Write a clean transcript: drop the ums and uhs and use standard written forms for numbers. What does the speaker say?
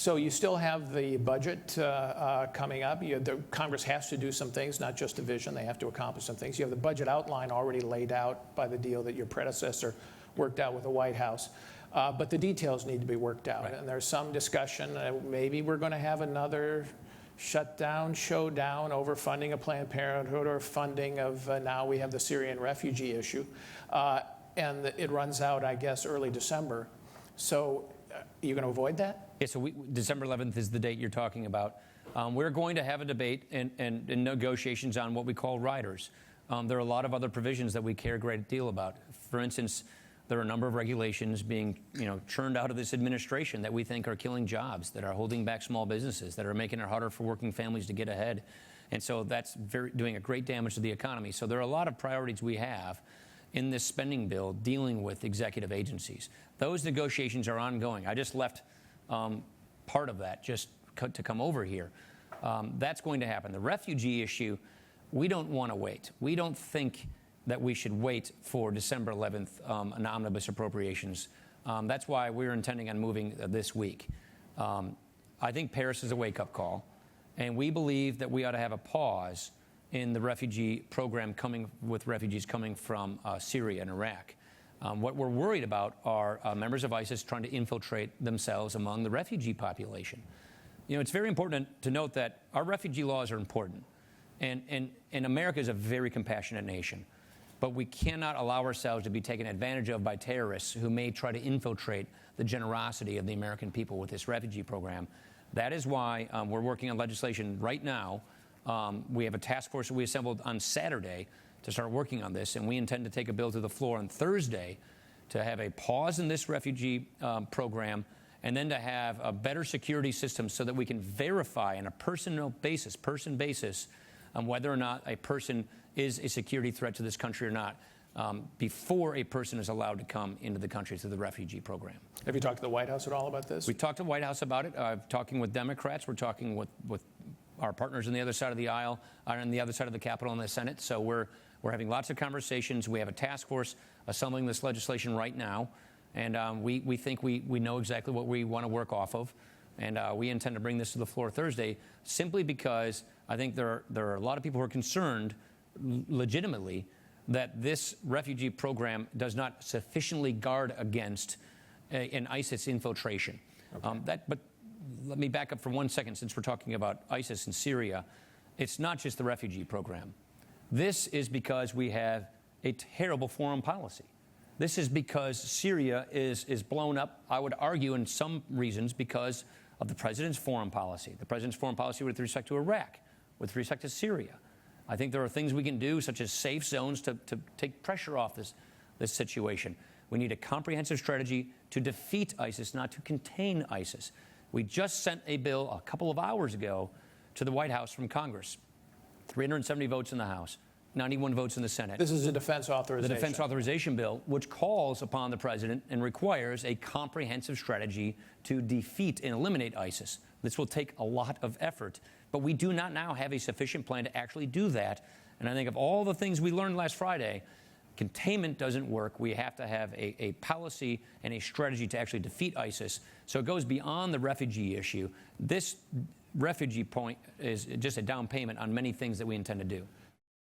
So you still have the budget coming up. The Congress has to do some things, not just a vision. They have to accomplish some things. You have the budget outline already laid out by the deal that your predecessor worked out with the White House. But the details need to be worked out. Right. And there's some discussion, maybe we're going to have another shutdown, showdown over funding of Planned Parenthood or funding of, now we have the Syrian refugee issue. And it runs out, I guess, early December. So are you going to avoid that? Yeah, so December 11th is the date you're talking about. We're going to have a debate and negotiations on what we call riders. There are a lot of other provisions that we care a great deal about. For instance, there are a number of regulations being, churned out of this administration that we think are killing jobs, that are holding back small businesses, that are making it harder for working families to get ahead. And so that's doing a great damage to the economy. So there are a lot of priorities we have in this spending bill dealing with executive agencies. Those negotiations are ongoing. I just left part of that just to come over here. That's going to happen. The refugee issue, we don't want to wait. We don't think that we should wait for December 11th, an omnibus appropriations. That's why we're intending on moving this week. I think Paris is a wake-up call, and we believe that we ought to have a pause in the refugee program with refugees coming from Syria and Iraq. What we're worried about are members of ISIS trying to infiltrate themselves among the refugee population. It's very important to note that our refugee laws are important, and America is a very compassionate nation. But we cannot allow ourselves to be taken advantage of by terrorists who may try to infiltrate the generosity of the American people with this refugee program. That is why we're working on legislation right now. We have a task force that we assembled on Saturday to start working on this, and we intend to take a bill to the floor on Thursday to have a pause in this refugee program, and then to have a better security system so that we can verify on a person basis whether or not a person is a security threat to this country or not before a person is allowed to come into the country through the refugee program. Have you talked to the White House at all about this? We talked to the White House about it. Talking with Democrats. We're talking with our partners on the other side of the aisle, on the other side of the Capitol and the Senate. So we're having lots of conversations. We have a task force assembling this legislation right now. And we think we know exactly what we want to work off of. And we intend to bring this to the floor Thursday simply because I think there are a lot of people who are concerned legitimately that this refugee program does not sufficiently guard against an ISIS infiltration. Okay. But let me back up for 1 second since we're talking about ISIS in Syria. It's not just the refugee program. This is because we have a terrible foreign policy. This is because Syria is blown up, I would argue, in some reasons because of the president's foreign policy. The president's foreign policy with respect to Iraq, with respect to Syria. I think there are things we can do, such as safe zones, to take pressure off this situation. We need a comprehensive strategy to defeat ISIS, not to contain ISIS. We just sent a bill a couple of hours ago to the White House from Congress. 370 votes in the House, 91 votes in the Senate. This is a defense authorization. The defense authorization bill, which calls upon the president and requires a comprehensive strategy to defeat and eliminate ISIS. This will take a lot of effort, but we do not now have a sufficient plan to actually do that. And I think of all the things we learned last Friday, containment doesn't work. We have to have a policy and a strategy to actually defeat ISIS. So it goes beyond the refugee issue. This refugee point is just a down payment on many things that we intend to do.